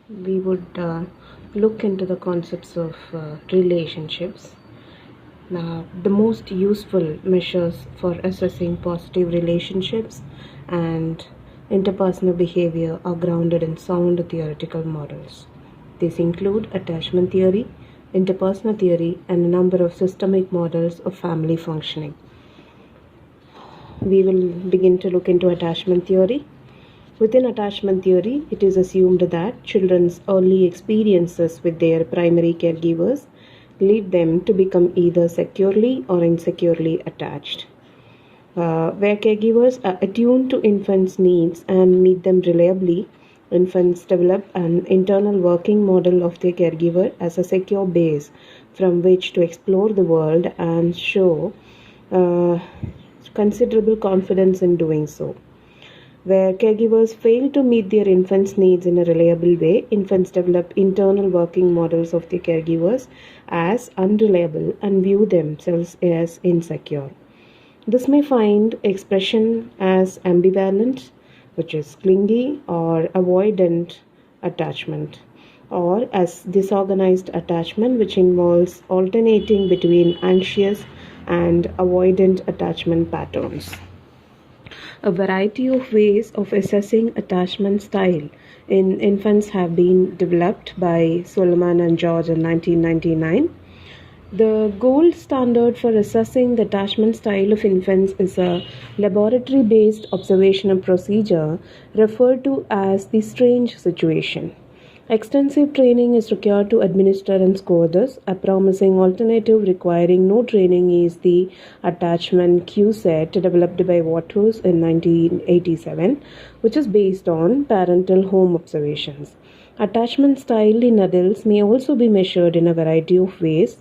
we would look into the concepts of relationships. Now, the most useful measures for assessing positive relationships and interpersonal behavior are grounded in sound theoretical models. These include attachment theory, interpersonal theory, and a number of systemic models of family functioning. We will begin to look into attachment theory. Within attachment theory, it is assumed that children's early experiences with their primary caregivers lead them to become either securely or insecurely attached. Where caregivers are attuned to infants' needs and meet them reliably, infants develop an internal working model of their caregiver as a secure base from which to explore the world and show considerable confidence in doing so. Where caregivers fail to meet their infants' needs in a reliable way, infants develop internal working models of their caregivers as unreliable and view themselves as insecure. This may find expression as ambivalent, which is clingy or avoidant attachment, or as disorganized attachment, which involves alternating between anxious and avoidant attachment patterns. A variety of ways of assessing attachment style in infants have been developed by Solomon and George in 1999. The gold standard for assessing the attachment style of infants is a laboratory-based observational procedure referred to as the strange situation. Extensive training is required to administer and score this. A promising alternative requiring no training is the attachment Q-set developed by Watters in 1987, which is based on parental home observations. Attachment style in adults may also be measured in a variety of ways,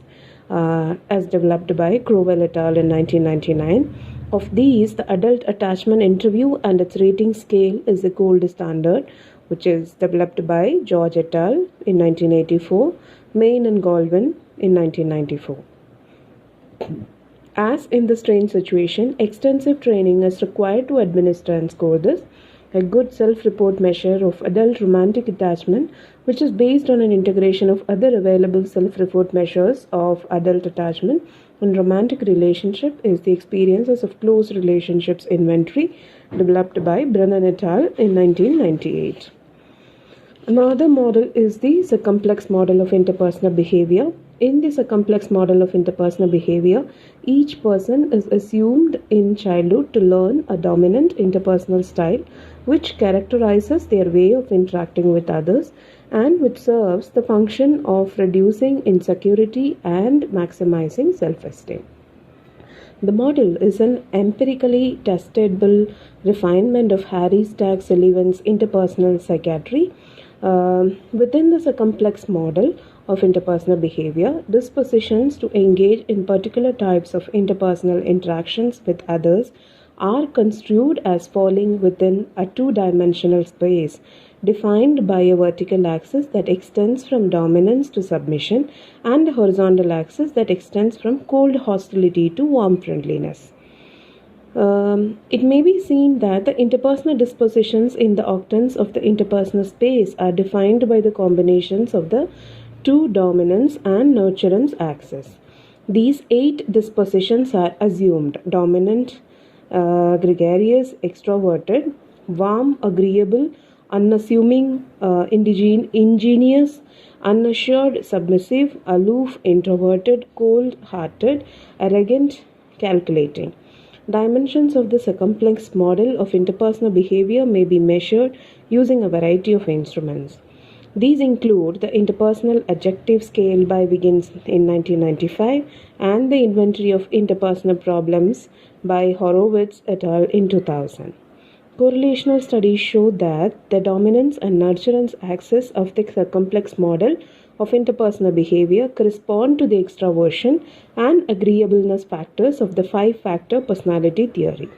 as developed by Crowell et al. In 1999. Of these, the adult attachment interview and its rating scale is the gold standard, which is developed by George et al. In 1984, Main and Goldwyn in 1994. As in the strange situation, extensive training is required to administer and score this. A good self-report measure of adult romantic attachment, which is based on an integration of other available self-report measures of adult attachment in romantic relationship, is the Experiences of Close Relationships Inventory, developed by Brennan et al. In 1998. Another model is the circumplex model of interpersonal behavior. In the circumplex model of interpersonal behavior, each person is assumed in childhood to learn a dominant interpersonal style which characterizes their way of interacting with others and which serves the function of reducing insecurity and maximizing self-esteem. The model is an empirically testable refinement of Harry Stack Sullivan's interpersonal psychiatry. Within the circumplex model of interpersonal behavior, dispositions to engage in particular types of interpersonal interactions with others are construed as falling within a two-dimensional space defined by a vertical axis that extends from dominance to submission and a horizontal axis that extends from cold hostility to warm friendliness. It may be seen that the interpersonal dispositions in the octants of the interpersonal space are defined by the combinations of the two dominance and nurturance axes. These 8 dispositions are assumed: dominant, gregarious, extroverted; warm, agreeable; unassuming, ingenious; unassured, submissive; aloof, introverted; cold-hearted; arrogant, calculating. Dimensions of the circumplex model of interpersonal behavior may be measured using a variety of instruments. These include the Interpersonal Adjective Scale by Wiggins in 1995 and the Inventory of Interpersonal Problems by Horowitz et al. In 2000. Correlational studies show that the dominance and nurturance axis of the circumplex model of interpersonal behavior correspond to the extraversion and agreeableness factors of the 5-factor personality theory.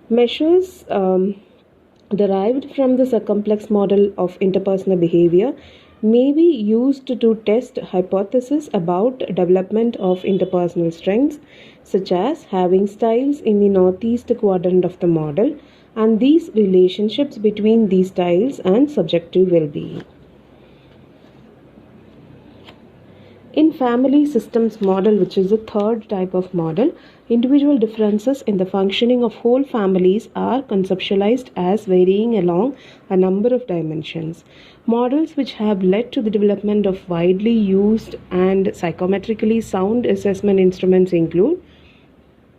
Measures derived from the circumplex model of interpersonal behavior may be used to test hypotheses about development of interpersonal strengths, such as having styles in the northeast quadrant of the model and these relationships between these styles and subjective well-being. In family systems model, which is the third type of model, individual differences in the functioning of whole families are conceptualized as varying along a number of dimensions. Models which have led to the development of widely used and psychometrically sound assessment instruments include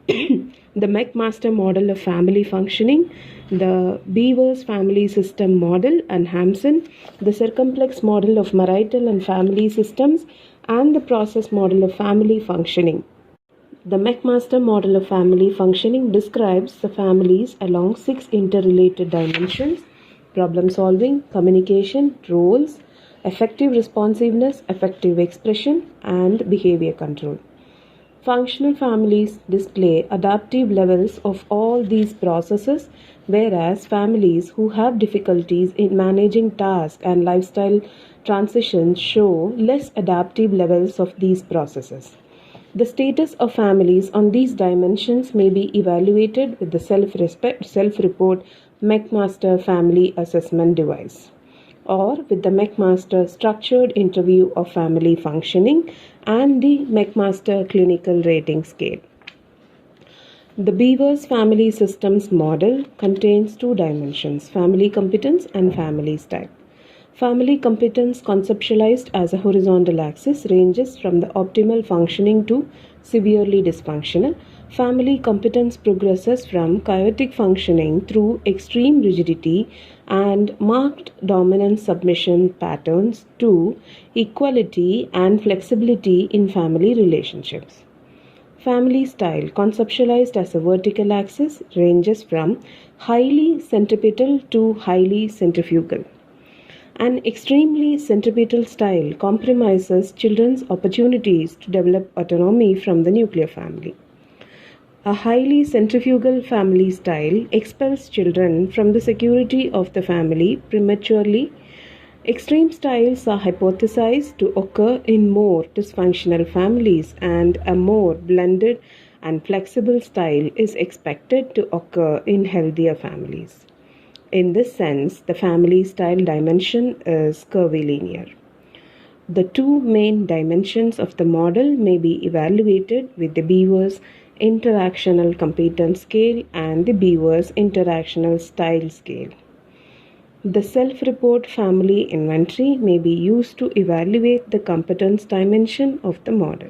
the McMaster model of family functioning, the Beavers family system model and Hampson, the circumplex model of marital and family systems, and the process model of family functioning. The McMaster model of family functioning describes the families along 6 interrelated dimensions: problem solving, communication, roles, effective responsiveness, effective expression, and behavior control. Functional families display adaptive levels of all these processes, whereas families who have difficulties in managing tasks and lifestyle transitions show less adaptive levels of these processes. The status of families on these dimensions may be evaluated with the self-report McMaster family assessment device, or with the McMaster structured interview of family functioning and the McMaster clinical rating scale. The Beavers family systems model contains 2 dimensions: family competence and family style. Family competence, conceptualized as a horizontal axis, ranges from the optimal functioning to severely dysfunctional. Family competence progresses from chaotic functioning through extreme rigidity and marked dominant submission patterns to equality and flexibility in family relationships. Family style, conceptualized as a vertical axis, ranges from highly centripetal to highly centrifugal. An extremely centripetal style compromises children's opportunities to develop autonomy from the nuclear family. A highly centrifugal family style expels children from the security of the family prematurely. Extreme styles are hypothesized to occur in more dysfunctional families, and a more blended and flexible style is expected to occur in healthier families. In this sense, the family style dimension is curvilinear. The 2 main dimensions of the model may be evaluated with the Beavers interactional competence scale and the Beavers interactional style scale. The self-report family inventory may be used to evaluate the competence dimension of the model.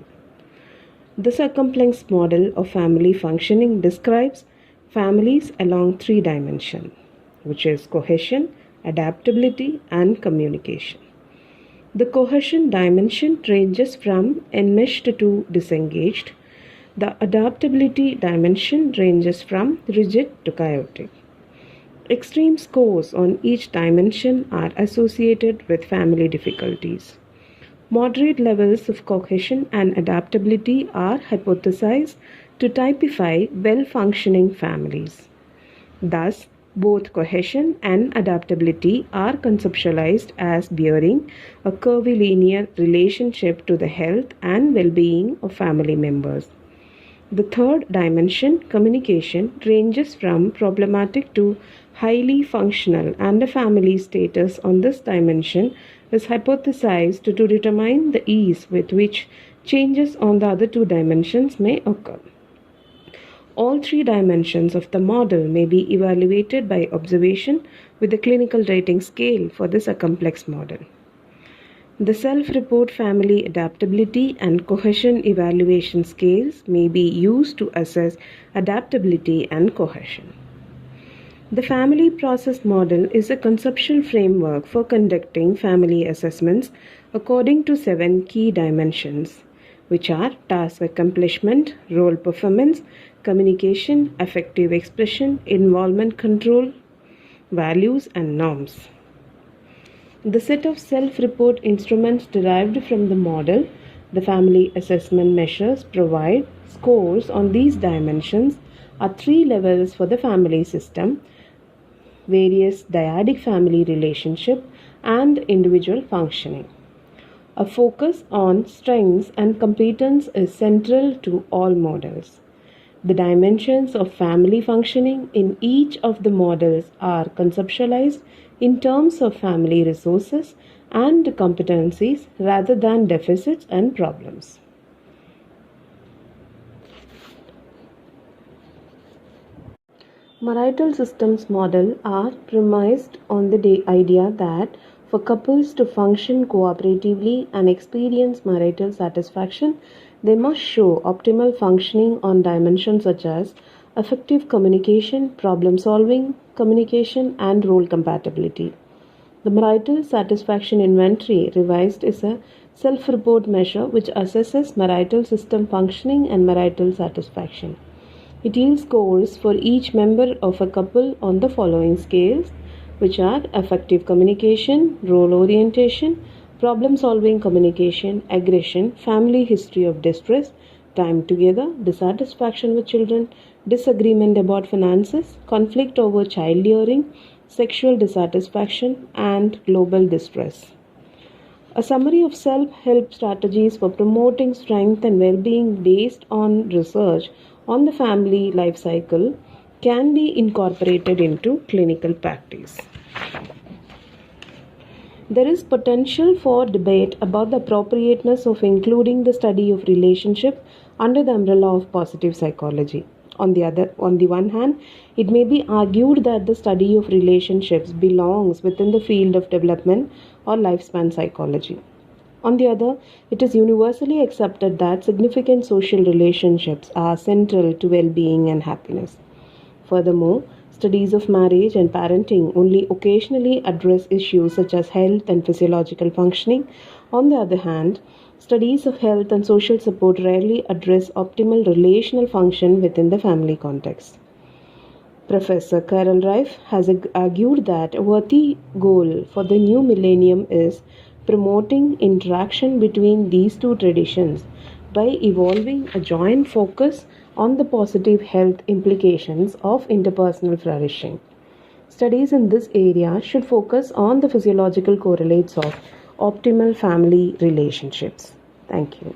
The circumplex model of family functioning describes families along 3 dimensions, which is cohesion, adaptability, and communication. The cohesion dimension ranges from enmeshed to disengaged. The adaptability dimension ranges from rigid to chaotic. Extreme scores on each dimension are associated with family difficulties. Moderate levels of cohesion and adaptability are hypothesized to typify well-functioning families. Thus, both cohesion and adaptability are conceptualized as bearing a curvilinear relationship to the health and well-being of family members. The third dimension, communication, ranges from problematic to highly functional, and a family status on this dimension is hypothesized to determine the ease with which changes on the other 2 dimensions may occur. All 3 dimensions of the model may be evaluated by observation with the clinical rating scale for the circumplex model. The self-report family adaptability and cohesion evaluation scales may be used to assess adaptability and cohesion. The family process model is a conceptual framework for conducting family assessments according to 7 key dimensions, which are task accomplishment, role performance, communication, affective expression, involvement control, values, and norms. The set of self-report instruments derived from the model, the family assessment measures, provide scores on these dimensions are 3 levels for the family system, various dyadic family relationship, and individual functioning. A focus on strengths and competence is central to all models. The dimensions of family functioning in each of the models are conceptualized in terms of family resources and competencies rather than deficits and problems. Marital systems model are premised on the idea that for couples to function cooperatively and experience marital satisfaction, they must show optimal functioning on dimensions such as effective communication, problem solving, communication, and role compatibility. The Marital Satisfaction Inventory revised is a self report measure which assesses marital system functioning and marital satisfaction. It yields scores for each member of a couple on the following scales, which are effective communication, role orientation, problem solving communication, aggression, family history of distress, time together, dissatisfaction with children, disagreement about finances, conflict over child rearing, sexual dissatisfaction, and global distress. A summary of self help strategies for promoting strength and well being based on research on the family life cycle can be incorporated into clinical practice. There is potential for debate about the appropriateness of including the study of relationship under the umbrella of positive psychology. On the one hand, it may be argued that the study of relationships belongs within the field of development or lifespan psychology. On the other, it is universally accepted that significant social relationships are central to well-being and happiness. Furthermore, studies of marriage and parenting only occasionally address issues such as health and physiological functioning. On the other hand, studies of health and social support rarely address optimal relational function within the family context. Professor Carol Reif has argued that a worthy goal for the new millennium is promoting interaction between these two traditions by evolving a joint focus on the positive health implications of interpersonal flourishing. Studies in this area should focus on the physiological correlates of optimal family relationships. Thank you.